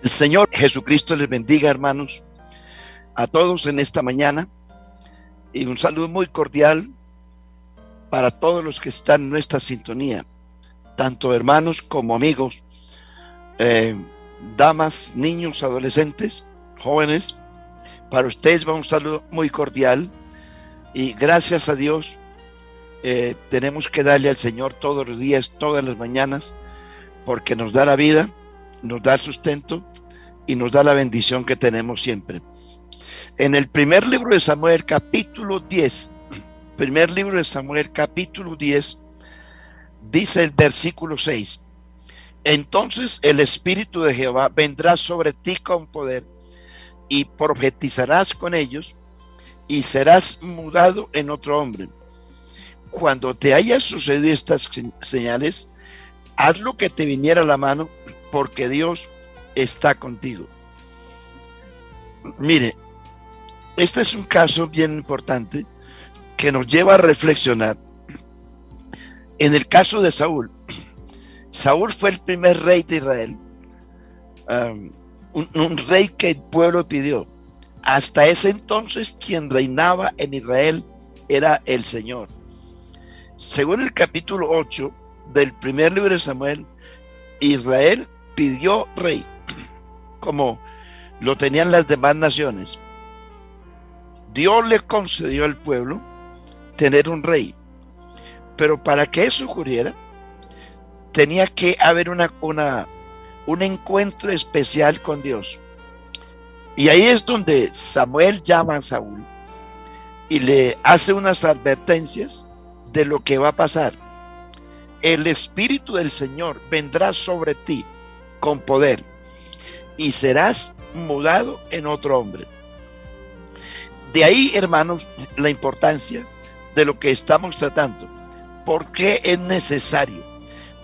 El Señor Jesucristo les bendiga, hermanos, a todos en esta mañana, y un saludo muy cordial para todos los que están en nuestra sintonía, tanto hermanos como amigos, damas, niños, adolescentes, jóvenes. Para ustedes va un saludo muy cordial, y gracias a Dios tenemos que darle al Señor todos los días, todas las mañanas, porque nos da la vida, nos da el sustento y nos da la bendición que tenemos siempre. En el primer libro de Samuel, capítulo 10, primer libro de Samuel, capítulo 10, dice el versículo 6: entonces el Espíritu de Jehová vendrá sobre ti con poder, y profetizarás con ellos, y serás mudado en otro hombre. Cuando te haya sucedido estas señales, haz lo que te viniera a la mano, porque Dios está contigo. Mire, este es un caso bien importante que nos lleva a reflexionar. En el caso de Saúl, Saúl fue el primer rey de Israel, un rey que el pueblo pidió. Hasta ese entonces quien reinaba en Israel era el Señor. Según el capítulo 8 del primer libro de Samuel, Israel pidió rey, como lo tenían las demás naciones. Dios le concedió al pueblo tener un rey, pero para que eso ocurriera, tenía que haber un encuentro especial con Dios. Y ahí es donde Samuel llama a Saúl y le hace unas advertencias de lo que va a pasar. El Espíritu del Señor vendrá sobre ti con poder, y serás mudado en otro hombre. De ahí, hermanos, la importancia de lo que estamos tratando. ¿Por qué es necesario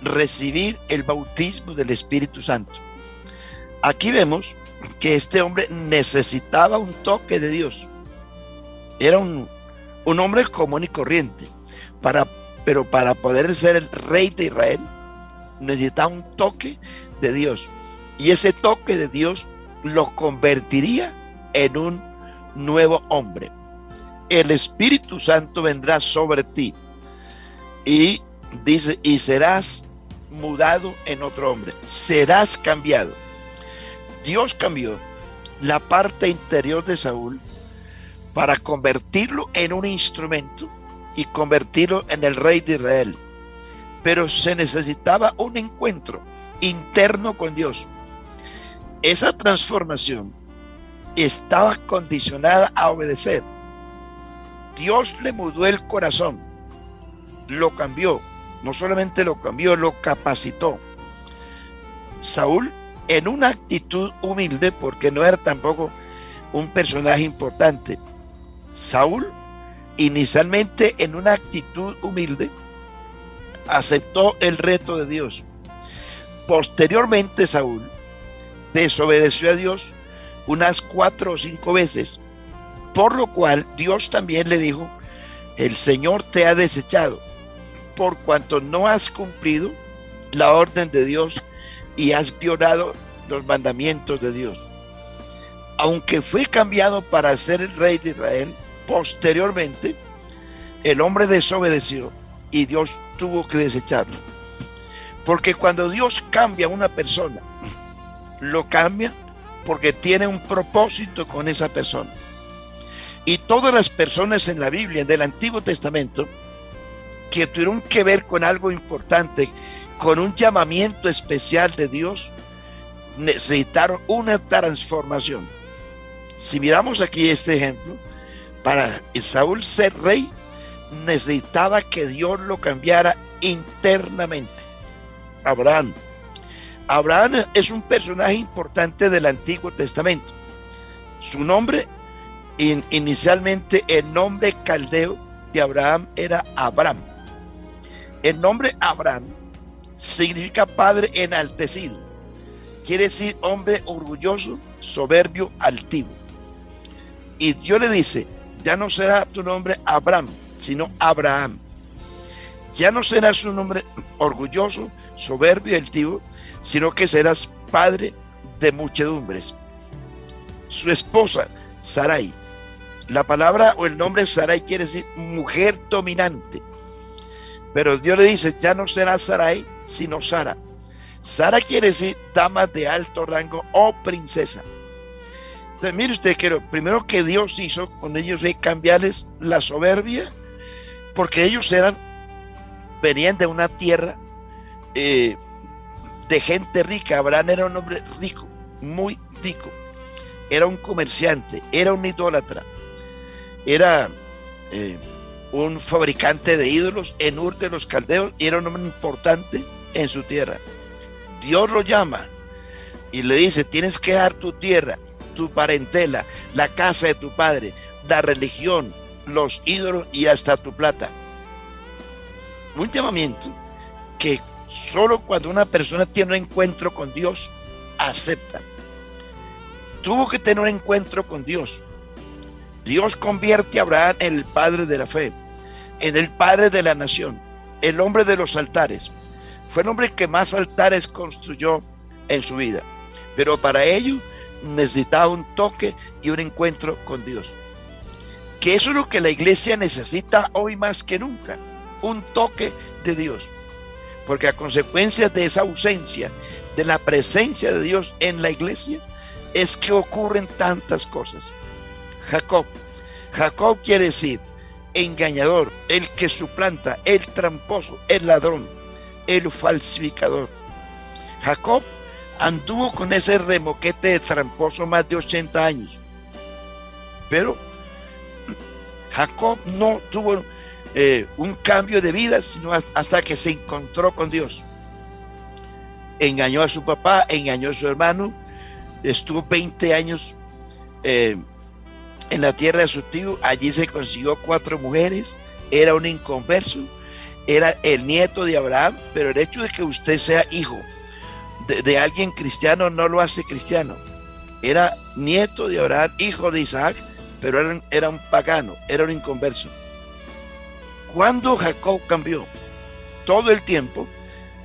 recibir el bautismo del Espíritu Santo? Aquí vemos que este hombre necesitaba un toque de Dios. Era un hombre común y corriente, pero para poder ser el rey de Israel necesitaba un toque de Dios, y ese toque de Dios lo convertiría en un nuevo hombre. El Espíritu Santo vendrá sobre ti, y dice, y serás mudado en otro hombre, serás cambiado. Dios cambió la parte interior de Saúl para convertirlo en un instrumento y convertirlo en el rey de Israel. Pero se necesitaba un encuentro interno con Dios. Esa transformación estaba condicionada a obedecer. Dios le mudó el corazón, lo cambió, no solamente lo cambió, lo capacitó. Saúl, en una actitud humilde, porque no era tampoco un personaje importante, Saúl, inicialmente en una actitud humilde, aceptó el reto de Dios. Posteriormente, Saúl desobedeció a Dios unas 4 o 5 veces, por lo cual Dios también le dijo: el Señor te ha desechado, por cuanto no has cumplido la orden de Dios y has violado los mandamientos de Dios. Aunque fue cambiado para ser el rey de Israel, posteriormente el hombre desobedeció y Dios tuvo que desecharlo. Porque cuando Dios cambia a una persona, lo cambia porque tiene un propósito con esa persona. Y todas las personas en la Biblia del Antiguo Testamento que tuvieron que ver con algo importante, con un llamamiento especial de Dios, necesitaron una transformación. Si miramos aquí este ejemplo, para Saúl ser rey, necesitaba que Dios lo cambiara internamente. Abraham es un personaje importante del Antiguo Testamento. Su nombre, inicialmente el nombre caldeo de Abraham era Abram. El nombre Abraham significa padre enaltecido. Quiere decir hombre orgulloso, soberbio, altivo. Y Dios le dice: ya no será tu nombre Abraham, sino Abraham. Ya no serás un hombre orgulloso, soberbio y altivo, sino que serás padre de muchedumbres. Su esposa, Sarai. La palabra o el nombre Sarai quiere decir mujer dominante. Pero Dios le dice, ya no será Sarai, sino Sara. Sara quiere decir dama de alto rango o princesa. Entonces, mire usted que lo primero que Dios hizo con ellos fue cambiarles la soberbia, porque ellos venían de una tierra de gente rica. Abraham era un hombre rico, muy rico. Era un comerciante, era un idólatra, era un fabricante de ídolos en Ur de los Caldeos, y era un hombre importante en su tierra. Dios lo llama y le dice, tienes que dejar tu tierra, tu parentela, la casa de tu padre, la religión, los ídolos y hasta tu plata. Un llamamiento que solo cuando una persona tiene un encuentro con Dios acepta. Tuvo que tener un encuentro con Dios. Dios convierte a Abraham en el padre de la fe, en el padre de la nación, el hombre de los altares. Fue el hombre que más altares construyó en su vida, pero para ello necesitaba un toque y un encuentro con Dios. Que eso es lo que la iglesia necesita hoy más que nunca, un toque de Dios, porque a consecuencia de esa ausencia de la presencia de Dios en la iglesia es que ocurren tantas cosas. Jacob quiere decir engañador, el que suplanta, el tramposo, el ladrón, el falsificador. Jacob anduvo con ese remoquete de tramposo más de 80 años, pero Jacob no tuvo un cambio de vida sino hasta que se encontró con Dios. Engañó a su papá, engañó a su hermano, estuvo 20 años en la tierra de su tío. Allí se consiguió 4 mujeres, era un inconverso, era el nieto de Abraham, pero el hecho de que usted sea hijo de alguien cristiano no lo hace cristiano. Era nieto de Abraham, hijo de Isaac, pero era un pagano, era un inconverso. Cuando Jacob cambió, todo el tiempo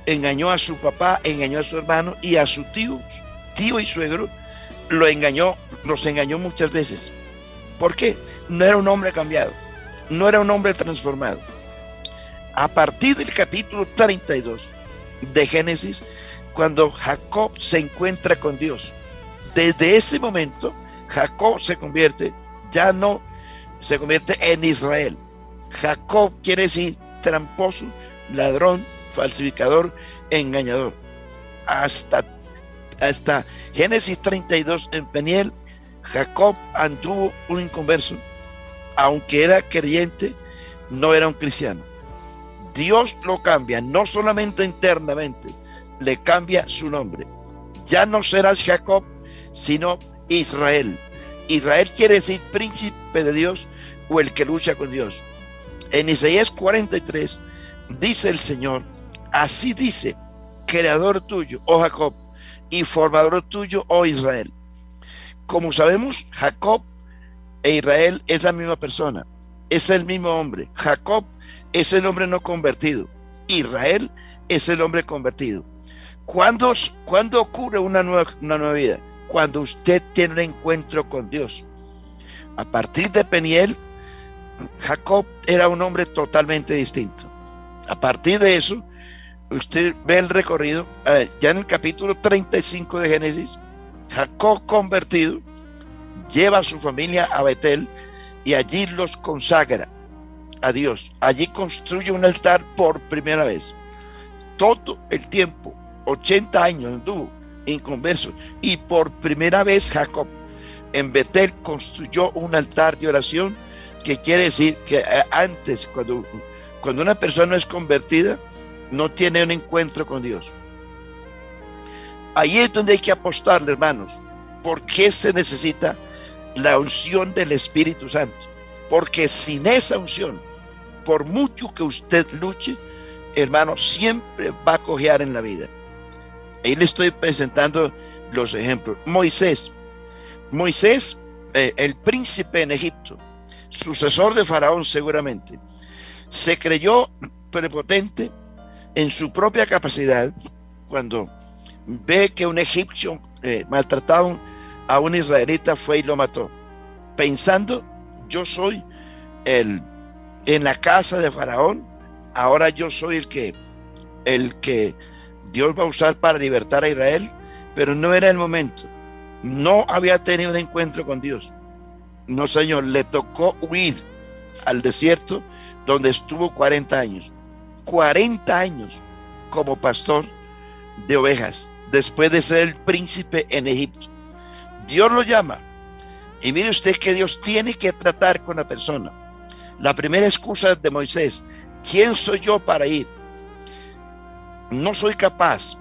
engañó a su papá, engañó a su hermano y a su tío y suegro, los engañó muchas veces. ¿Por qué? No era un hombre cambiado, no era un hombre transformado. A partir del capítulo 32 de Génesis, cuando Jacob se encuentra con Dios, desde ese momento Jacob se convierte en Israel. Jacob quiere decir tramposo, ladrón, falsificador, engañador. Hasta Génesis 32 en Peniel, Jacob anduvo un inconverso. Aunque era creyente, no era un cristiano. Dios lo cambia, no solamente internamente, le cambia su nombre. Ya no serás Jacob, sino Israel. Israel quiere decir príncipe de Dios o el que lucha con Dios. En Isaías 43 dice el Señor, así dice, creador tuyo, oh Jacob, y formador tuyo, oh Israel. Como sabemos, Jacob e Israel es la misma persona, es el mismo hombre. Jacob es el hombre no convertido, Israel es el hombre convertido. ¿Cuándo ocurre una nueva vida? Cuando usted tiene un encuentro con Dios. A partir de Peniel, Jacob era un hombre totalmente distinto. A partir de eso, usted ve el recorrido, ya en el capítulo 35 de Génesis, Jacob convertido lleva a su familia a Betel y allí los consagra a Dios. Allí construye un altar por primera vez. Todo el tiempo, 80 años anduvo inconverso, y por primera vez Jacob en Betel construyó un altar de oración, que quiere decir que antes, cuando una persona es convertida, no tiene un encuentro con Dios. Ahí es donde hay que apostarle, hermanos. ¿Por qué se necesita la unción del Espíritu Santo? Porque sin esa unción, por mucho que usted luche, hermano, siempre va a cojear en la vida. Ahí le estoy presentando los ejemplos. Moisés, el príncipe en Egipto, sucesor de Faraón seguramente, se creyó prepotente en su propia capacidad cuando ve que un egipcio maltrataba a un israelita, fue y lo mató, pensando, yo soy en la casa de Faraón, ahora yo soy el que Dios va a usar para libertar a Israel, pero no era el momento. No había tenido un encuentro con Dios. No, Señor, le tocó huir al desierto, donde estuvo 40 años. 40 años como pastor de ovejas, después de ser el príncipe en Egipto. Dios lo llama. Y mire usted que Dios tiene que tratar con la persona. La primera excusa de Moisés: ¿quién soy yo para ir? No soy capaz.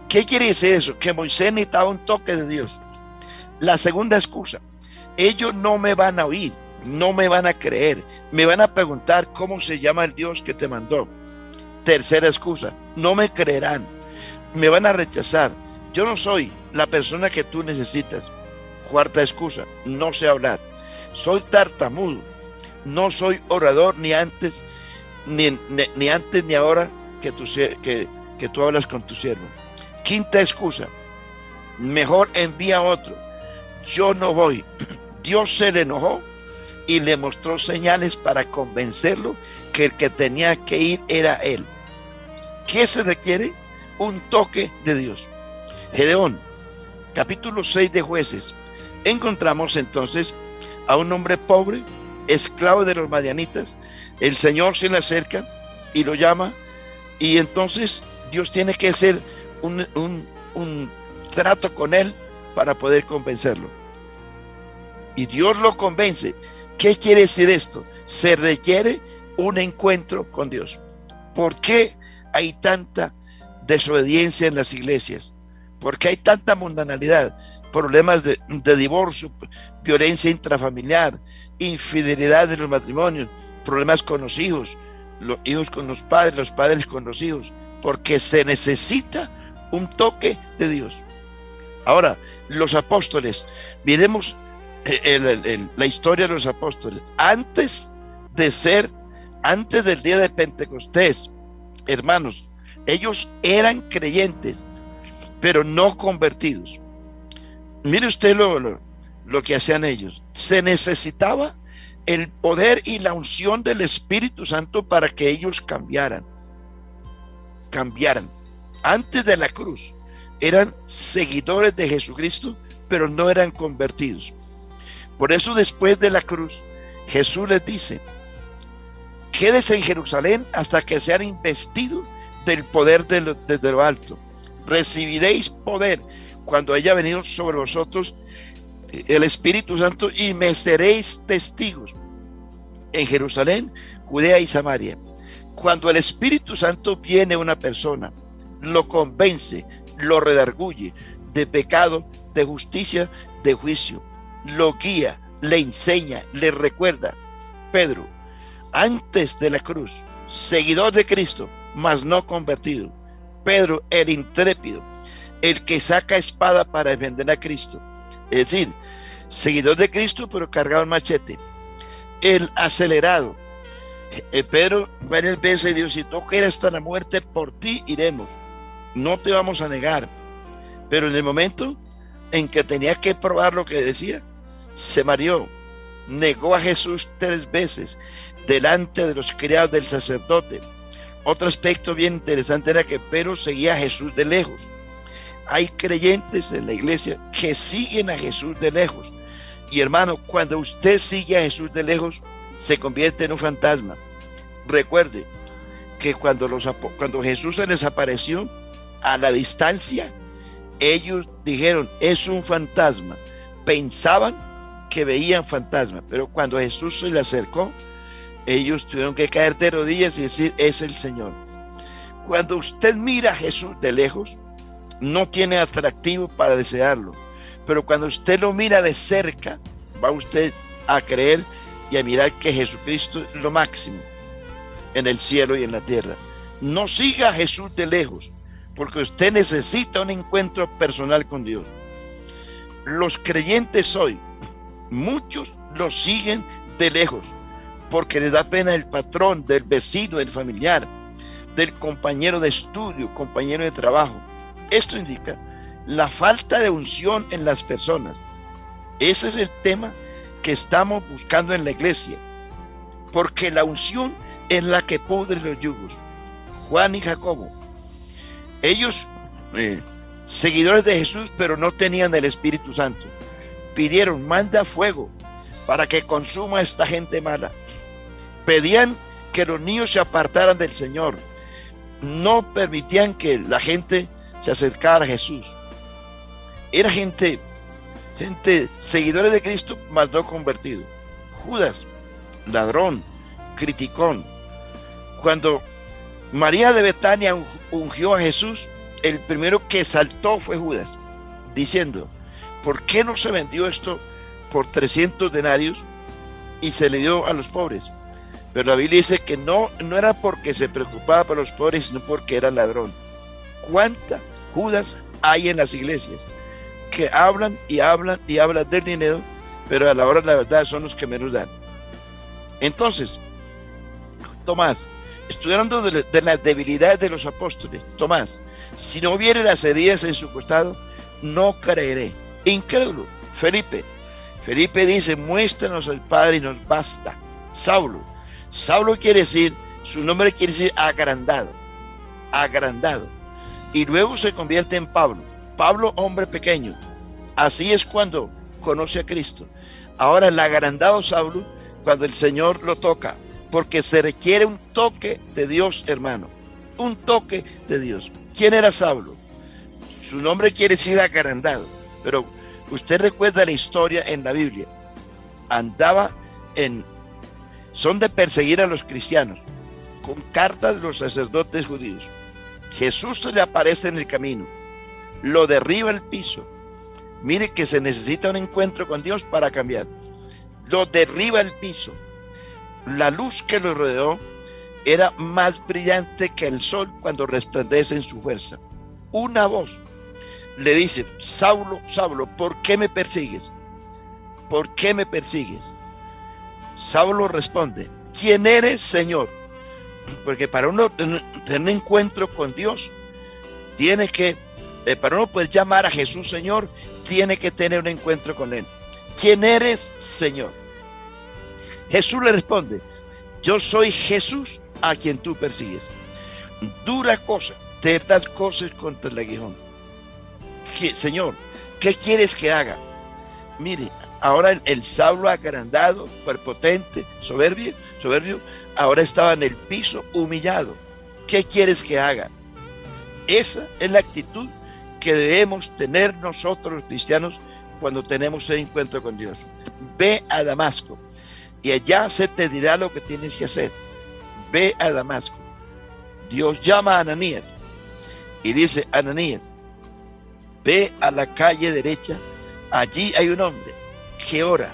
¿Qué quiere decir eso? Que Moisés necesitaba un toque de Dios. La segunda excusa: ellos no me van a oír, no me van a creer, me van a preguntar cómo se llama el Dios que te mandó. Tercera excusa: no me creerán, me van a rechazar, yo no soy la persona que tú necesitas. Cuarta excusa: no sé hablar, soy tartamudo, no soy orador ni antes ni ahora que tú hablas con tu siervo. Quinta excusa: mejor envía a otro, yo no voy. Dios se le enojó y le mostró señales para convencerlo que el que tenía que ir era él. ¿Qué se requiere? Un toque de Dios. Gedeón, capítulo 6 de Jueces. Encontramos entonces a un hombre pobre, esclavo de los madianitas. El Señor se le acerca y lo llama, y entonces Dios tiene que hacer un trato con él para poder convencerlo. Y Dios lo convence. ¿Qué quiere decir esto? Se requiere un encuentro con Dios. ¿Por qué hay tanta desobediencia en las iglesias? ¿Por qué hay tanta mundanalidad? Problemas de divorcio, violencia intrafamiliar, infidelidad de los matrimonios, problemas con los hijos con los padres con los hijos, porque se necesita un toque de Dios. Ahora, los apóstoles, miremos la historia de los apóstoles. Antes del día de Pentecostés, hermanos, ellos eran creyentes, pero no convertidos. Mire usted lo que hacían ellos. Se necesitaba el poder y la unción del Espíritu Santo para que ellos cambiaran. Antes de la cruz eran seguidores de Jesucristo, pero no eran convertidos. Por eso, después de la cruz, Jesús les dice: quédense en Jerusalén hasta que sean investidos del poder desde lo alto. Recibiréis poder cuando haya venido sobre vosotros el Espíritu Santo, y me seréis testigos en Jerusalén, Judea y Samaria. Cuando el Espíritu Santo viene a una persona, lo convence, lo redarguye de pecado, de justicia, de juicio, lo guía, le enseña, le recuerda. Pedro, antes de la cruz, seguidor de Cristo, mas no convertido. Pedro, el intrépido, el que saca espada para defender a Cristo, es decir, seguidor de Cristo pero cargado el machete. El acelerado, Pedro varias veces dijo: si tú quieres hasta la muerte, por ti iremos, no te vamos a negar. Pero en el momento en que tenía que probar lo que decía, se mareó, negó a Jesús 3 veces delante de los criados del sacerdote. Otro aspecto bien interesante era que Pedro seguía a Jesús de lejos. Hay creyentes en la iglesia que siguen a Jesús de lejos. Y hermano, cuando usted sigue a Jesús de lejos, se convierte en un fantasma. Recuerde que cuando Jesús se les apareció a la distancia, ellos dijeron: es un fantasma. Pensaban que veían fantasma, pero cuando Jesús se le acercó, ellos tuvieron que caer de rodillas y decir: es el Señor. Cuando usted mira a Jesús de lejos, no tiene atractivo para desearlo, pero cuando usted lo mira de cerca, va usted a creer y a mirar que Jesucristo es lo máximo en el cielo y en la tierra. No siga a Jesús de lejos, porque usted necesita un encuentro personal con Dios. Los creyentes hoy, muchos los siguen de lejos, porque les da pena el patrón, del vecino, del familiar, del compañero de estudio, compañero de trabajo. Esto indica la falta de unción en las personas. Ese es el tema que estamos buscando en la iglesia, porque la unción es la que pudre los yugos. Juan y Jacobo, ellos seguidores de Jesús, pero no tenían el Espíritu Santo, pidieron: manda fuego para que consuma a esta gente mala. Pedían que los niños se apartaran del Señor, no permitían que la gente se acercara a Jesús. Era gente seguidores de Cristo, mas no convertido. Judas, ladrón, criticón. Cuando María de Betania ungió a Jesús, el primero que saltó fue Judas, diciendo: ¿por qué no se vendió esto por 300 denarios y se le dio a los pobres? Pero la Biblia dice que no era porque se preocupaba por los pobres, sino porque era ladrón. ¿Cuántas Judas hay en las iglesias que hablan y hablan y hablan del dinero, pero a la hora de la verdad son los que menos dan? Entonces, Tomás, estudiando de las debilidades de los apóstoles, Tomás: si no viere las heridas en su costado, no creeré. Incrédulo. Felipe dice: muéstranos al Padre y nos basta. Saulo quiere decir, su nombre quiere decir agrandado, y luego se convierte en Pablo, hombre pequeño. Así es cuando conoce a Cristo. Ahora el agrandado Saulo, cuando el Señor lo toca, porque se requiere un toque de Dios, hermano, un toque de Dios. ¿Quién era Saulo? Su nombre quiere decir agrandado, pero usted recuerda la historia en la Biblia. Son de perseguir a los cristianos con cartas de los sacerdotes judíos. Jesús se le aparece en el camino, lo derriba al piso. Mire que se necesita un encuentro con Dios para cambiar. Lo derriba al piso. La luz que lo rodeó era más brillante que el sol cuando resplandece en su fuerza. Una voz le dice: Saulo, Saulo, ¿por qué me persigues? ¿Por qué me persigues? Saulo responde: ¿quién eres, Señor? Porque para uno tener un encuentro con Dios, para uno poder llamar a Jesús Señor, tiene que tener un encuentro con Él. ¿Quién eres, Señor? Jesús le responde: yo soy Jesús a quien tú persigues. Dura cosa, terdas cosas contra el aguijón. Señor, ¿qué quieres que haga? Mire, ahora el Saulo agrandado, prepotente, soberbio, ahora estaba en el piso humillado. ¿Qué quieres que haga? Esa es la actitud que debemos tener nosotros los cristianos cuando tenemos el encuentro con Dios. Ve a Damasco y allá se te dirá lo que tienes que hacer. Ve a Damasco. Dios llama a Ananías y dice: Ananías, ve a la calle derecha, allí hay un hombre que ora.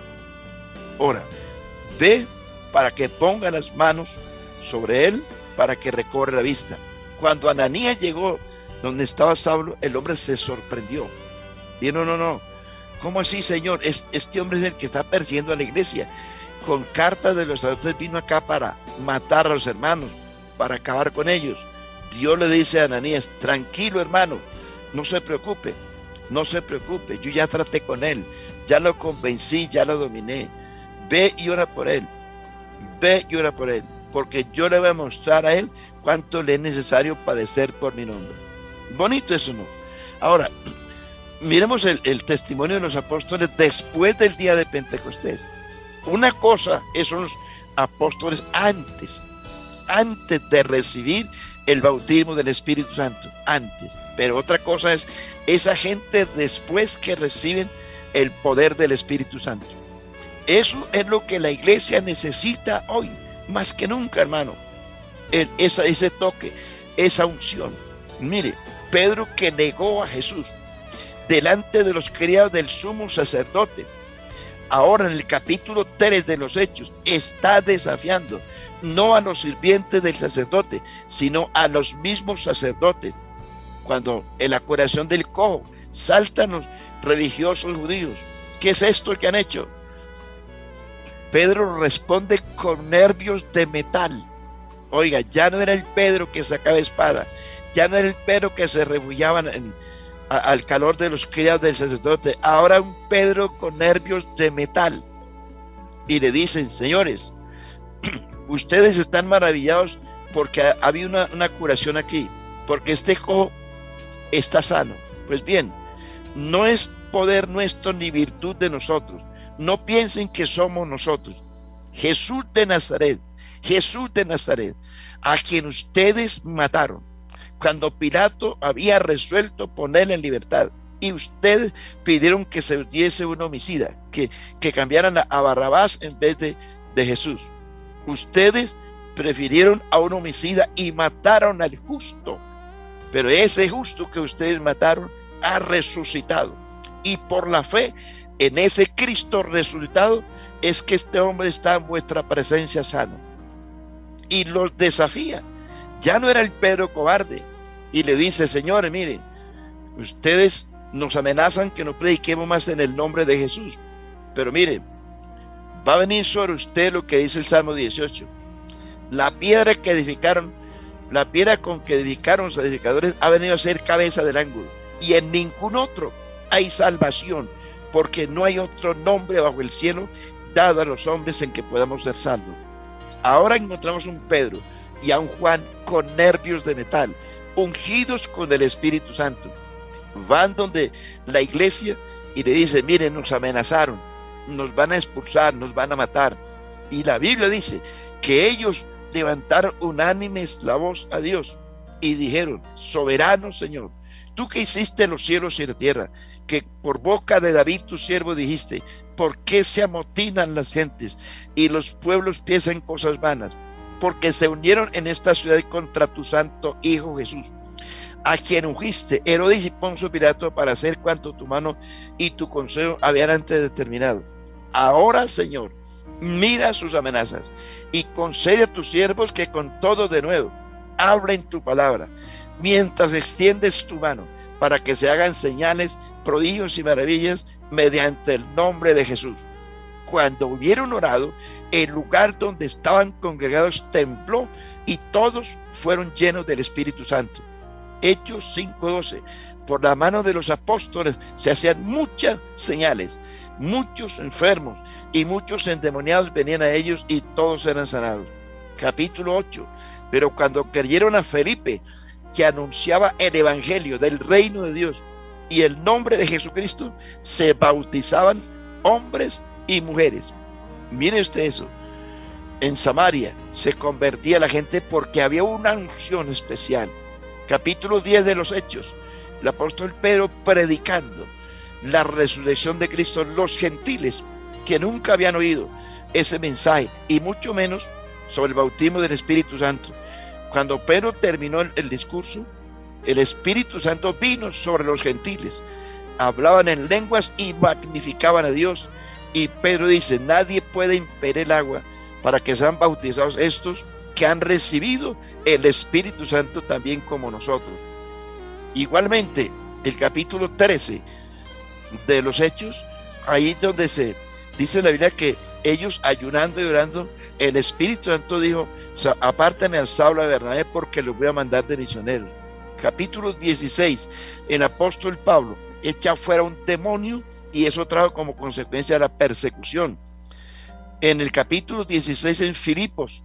Ve para que ponga las manos sobre él para que recobre la vista. Cuando Ananías llegó donde estaba Saulo, el hombre se sorprendió. Dijo: no, ¿cómo así, Señor? Este hombre es el que está persiguiendo a la iglesia. Con cartas de los sacerdotes vino acá para matar a los hermanos, para acabar con ellos. Dios le dice a Ananías: tranquilo, hermano, no se preocupe, yo ya traté con él, ya lo convencí, ya lo dominé. Ve y ora por él, porque yo le voy a mostrar a él cuánto le es necesario padecer por mi nombre. Bonito eso, ¿no? Ahora, miremos el testimonio de los apóstoles después del día de Pentecostés. Una cosa son los apóstoles antes de recibir el bautismo del Espíritu Santo, antes. Pero otra cosa es esa gente después que reciben el poder del Espíritu Santo. Eso es lo que la iglesia necesita hoy, más que nunca, hermano. Ese toque, esa unción. Mire, Pedro, que negó a Jesús delante de los criados del sumo sacerdote, ahora en el capítulo 3 de los Hechos, está desafiando no a los sirvientes del sacerdote, sino a los mismos sacerdotes. Cuando en la curación del cojo saltan los religiosos judíos: ¿qué es esto que han hecho? Pedro responde con nervios de metal. Oiga, ya no era el Pedro que sacaba espada, ya no era el Pedro que se refugiaba al calor de los criados del sacerdote. Ahora un Pedro con nervios de metal. Y le dicen: señores, ustedes están maravillados porque había una curación aquí, porque este cojo está sano. Pues bien, no es poder nuestro ni virtud de nosotros. No piensen que somos nosotros. Jesús de Nazaret, a quien ustedes mataron, cuando Pilato había resuelto ponerle en libertad, y ustedes pidieron que se diese un homicida, que cambiaran a Barrabás en vez de Jesús. Ustedes prefirieron a un homicida y mataron al justo, pero ese justo que ustedes mataron ha resucitado, y por la fe en ese Cristo resucitado es que este hombre está en vuestra presencia sano. Y los desafía. Ya no era el Pedro cobarde, y le dice: señores, miren, ustedes nos amenazan que no prediquemos más en el nombre de Jesús, pero miren, va a venir sobre usted lo que dice el Salmo 18. La piedra con que edificaron los edificadores ha venido a ser cabeza del ángulo, y en ningún otro hay salvación, porque no hay otro nombre bajo el cielo dado a los hombres en que podamos ser salvos. Ahora encontramos un Pedro y a un Juan con nervios de metal, ungidos con el Espíritu Santo. Van donde la iglesia y le dicen: miren, nos amenazaron, nos van a expulsar, nos van a matar. Y la Biblia dice que ellos levantaron unánimes la voz a Dios y dijeron: soberano Señor, tú que hiciste los cielos y la tierra, que por boca de David tu siervo dijiste: ¿por qué se amotinan las gentes y los pueblos piensan cosas vanas? Porque se unieron en esta ciudad contra tu santo Hijo Jesús, a quien ungiste Herodes y Poncio Pilato para hacer cuanto tu mano y tu consejo habían antes determinado. Ahora, Señor, mira sus amenazas y concede a tus siervos que con todo de nuevo hablen tu palabra, mientras extiendes tu mano, para que se hagan señales, prodigios y maravillas mediante el nombre de Jesús. Cuando hubieron orado, el lugar donde estaban congregados tembló y todos fueron llenos del Espíritu Santo. Hechos 5:12. Por la mano de los apóstoles se hacían muchas señales, muchos enfermos y muchos endemoniados venían a ellos y todos eran sanados. Capítulo 8. Pero cuando creyeron a Felipe, que anunciaba el evangelio del reino de Dios y el nombre de Jesucristo, se bautizaban hombres y mujeres. Mire usted eso. En Samaria se convertía la gente porque había una unción especial. Capítulo 10 de los Hechos. El apóstol Pedro predicando la resurrección de Cristo. Los gentiles que nunca habían oído ese mensaje y mucho menos sobre el bautismo del Espíritu Santo. Cuando Pedro terminó el discurso, el Espíritu Santo vino sobre los gentiles. Hablaban en lenguas y magnificaban a Dios. Y Pedro dice: nadie puede impedir el agua para que sean bautizados estos que han recibido el Espíritu Santo también como nosotros. Igualmente, el capítulo 13 de los Hechos, ahí donde se dice la Biblia que ellos ayunando y orando, el Espíritu Santo dijo: apártame al Saulo y a Bernabé porque los voy a mandar de misioneros. Capítulo 16, el apóstol Pablo echa fuera un demonio y eso trajo como consecuencia la persecución. En el capítulo 16 en Filipos,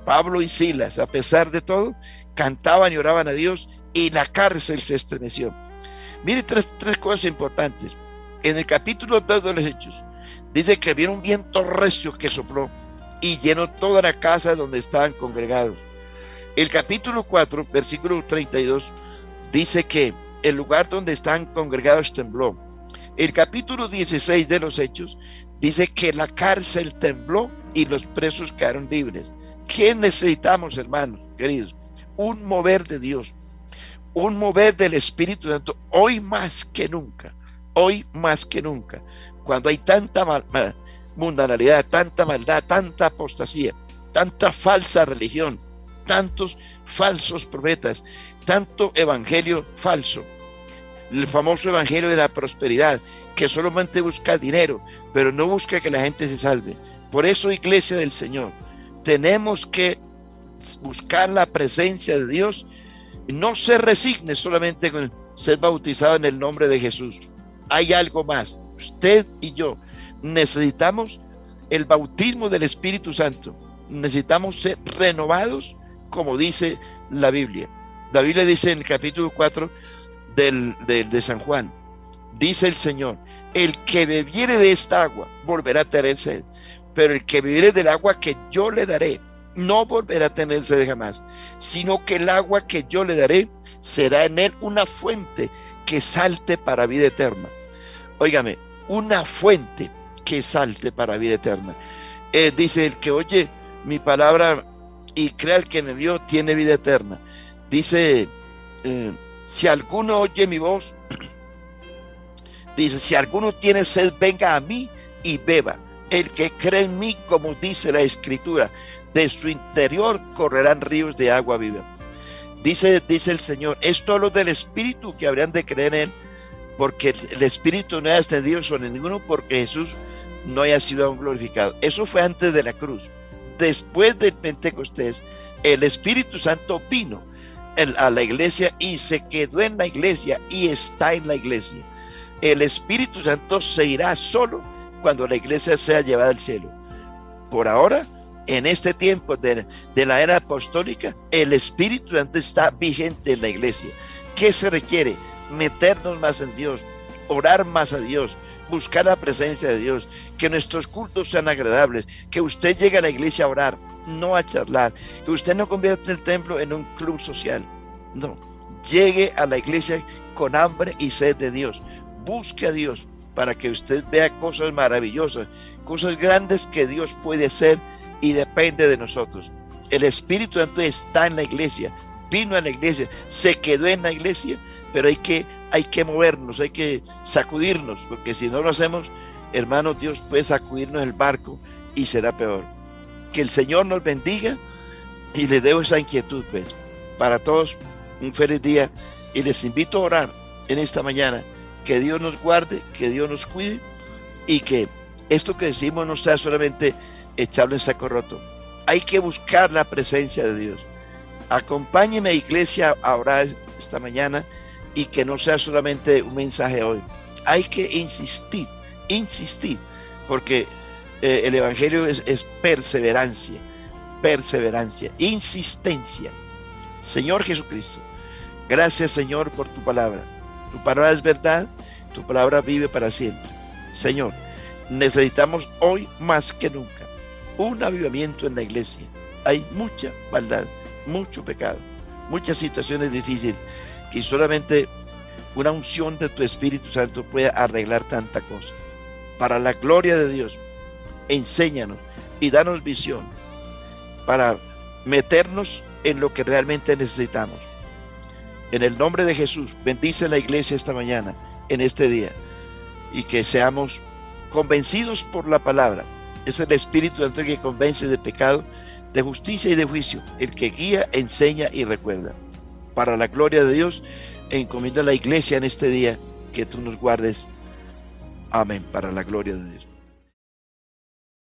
Pablo y Silas, a pesar de todo, cantaban y oraban a Dios y la cárcel se estremeció. Mire tres cosas importantes. En el capítulo 2 de los Hechos, dice que vino un viento recio que sopló y llenó toda la casa donde estaban congregados. El capítulo 4, versículo 32, dice que el lugar donde estaban congregados tembló. El capítulo 16 de los Hechos dice que la cárcel tembló y los presos quedaron libres. ¿Qué necesitamos, hermanos queridos? Un mover de Dios, un mover del Espíritu Santo, hoy más que nunca, cuando hay tanta mundanalidad, tanta maldad, tanta apostasía, tanta falsa religión, tantos falsos profetas, tanto evangelio falso. El famoso evangelio de la prosperidad, que solamente busca dinero, pero no busca que la gente se salve. Por eso, iglesia del Señor, tenemos que buscar la presencia de Dios. No se resigne solamente ser bautizado en el nombre de Jesús. Hay algo más. Usted y yo necesitamos el bautismo del Espíritu Santo. Necesitamos ser renovados, como dice la Biblia. La Biblia dice en el capítulo 4 de San Juan, dice el Señor: el que bebiere de esta agua volverá a tener sed, pero el que bebiere del agua que yo le daré no volverá a tener sed jamás, sino que el agua que yo le daré será en él una fuente que salte para vida eterna. Óigame, una fuente que salte para vida eterna. Dice: el que oye mi palabra y crea el que me envió tiene vida eterna. Dice, si alguno oye mi voz, dice: si alguno tiene sed, venga a mí y beba. El que cree en mí, como dice la Escritura, de su interior correrán ríos de agua viva. Dice el Señor: esto es lo del Espíritu que habrían de creer en él, porque el Espíritu no haya descendido sobre ninguno, porque Jesús no haya sido aún glorificado. Eso fue antes de la cruz. Después del Pentecostés, el Espíritu Santo vino a la iglesia y se quedó en la iglesia y está en la iglesia. El Espíritu Santo se irá solo cuando la iglesia sea llevada al cielo. Por ahora, en este tiempo de la era apostólica, el Espíritu Santo está vigente en la iglesia. ¿Qué se requiere? Meternos más en Dios, orar más a Dios, buscar la presencia de Dios, que nuestros cultos sean agradables, que usted llegue a la iglesia a orar, no a charlar, que usted no convierta el templo en un club social. No, llegue a la iglesia con hambre y sed de Dios. Busque a Dios para que usted vea cosas maravillosas, cosas grandes que Dios puede hacer, y depende de nosotros. El Espíritu Santo está en la iglesia, vino a la iglesia, se quedó en la iglesia, pero hay que movernos, hay que sacudirnos, porque si no lo hacemos, hermanos, Dios puede sacudirnos el barco y será peor. Que el Señor nos bendiga, y les dejo esa inquietud, pues. Para todos, un feliz día, y les invito a orar en esta mañana, que Dios nos guarde, que Dios nos cuide, y que esto que decimos no sea solamente echarlo en saco roto. Hay que buscar la presencia de Dios. Acompáñeme, iglesia, a orar esta mañana, y que no sea solamente un mensaje hoy. Hay que insistir, porque el evangelio es perseverancia, insistencia. Señor Jesucristo, gracias, Señor, por tu palabra. Tu palabra es verdad, tu palabra vive para siempre. Señor, necesitamos hoy más que nunca un avivamiento en la iglesia. Hay mucha maldad, mucho pecado, muchas situaciones difíciles, que solamente una unción de tu Espíritu Santo puede arreglar tanta cosa. Para la gloria de Dios, enséñanos y danos visión para meternos en lo que realmente necesitamos. En el nombre de Jesús, bendice la iglesia esta mañana, en este día, y que seamos convencidos por la palabra. Es el Espíritu Santo el que convence de pecado, de justicia y de juicio, el que guía, enseña y recuerda. Para la gloria de Dios, encomienda a la iglesia en este día, que tú nos guardes. Amén, para la gloria de Dios.